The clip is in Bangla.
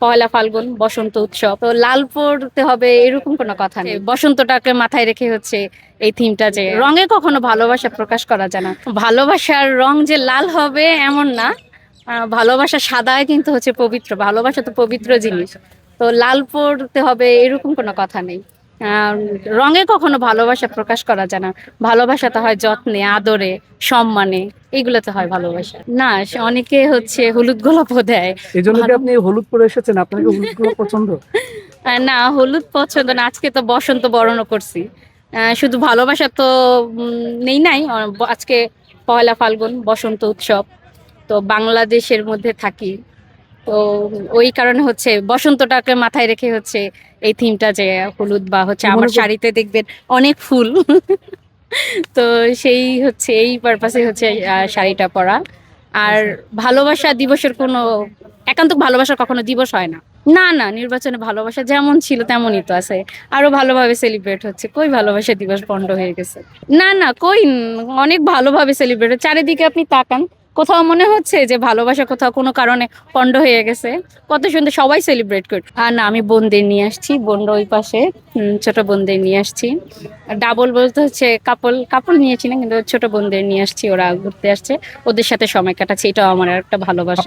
পহেলা ফাল্গুন বসন্ত উৎসব, তো লাল পড়তে হবে এরকম কোনো কথা নেই। বসন্তটাকে মাথায় রেখে হচ্ছে এই থিমটা, যে রঙে কখনো ভালোবাসা প্রকাশ করা যায় না। ভালোবাসার রং যে লাল হবে এমন না। ভালোবাসা সাদায় কিন্তু হচ্ছে পবিত্র, ভালোবাসা তো পবিত্র জিনিস। তো লাল পড়তে হবে এরকম কোনো কথা নেই। আহ, রঙে কখনো ভালোবাসা প্রকাশ করা যায় না। ভালোবাসা তো হয় যত্নে, আদরে, সম্মানে, এগুলোতে হয় ভালোবাসা। না, অনেকে হচ্ছে হলুদ গোলাপও দেয়। এই জন্য কি ভালো আপনি হলুদ পরে এসেছেন? আপনার কি হলুদ গুলো পছন্দ? না, হলুদ পছন্দ না। আজকে তো বসন্ত বরণও করছি। শুধু ভালোবাসা তো নেই নাই। আজকে পহেলা ফাল্গুন বসন্ত উৎসব, তো বাংলাদেশের মধ্যে থাকি। তো ওই কারণে হচ্ছে বসন্তটাকে মাথায় রেখে হচ্ছে এই থিমটা, যে হলুদ বা হচ্ছে কি মনে আমার কর শাড়িতে দেখবেন অনেক ফুল। তো সেই হচ্ছে এই পারপাসে হচ্ছে শাড়িটা পরা। আর ভালোবাসা দিবসের কোনো একান্ত ভালোবাসা কখনো দিবস হয় না। না না, নির্বাচনে ভালোবাসা যেমন ছিল তেমনই তো আছে। আরো ভালোভাবে সেলিব্রেট হচ্ছে। কই ভালোবাসা দিবস পন্ড হয়ে গেছে? না না, কই অনেক ভালোভাবে সেলিব্রেট হচ্ছে। চারিদিকে আপনি তাকান, কোথাও মনে হচ্ছে যে ভালোবাসা কোথাও কোনো কারণে পন্ড হয়ে গেছে? কত সুন্দর সবাই সেলিব্রেট করে। আর না, আমি বোনদের নিয়ে আসছি, বোনরা ওই পাশে। ছোট বোনদের নিয়ে আসছি। ডাবল বলতে হচ্ছে কাপল কাপল নিয়েছি না, কিন্তু ছোট বোনদের নিয়ে আসছি, ওরা ঘুরতে আসছে, ওদের সাথে সময় কাটাচ্ছি। এটাও আমার একটা ভালোবাসা।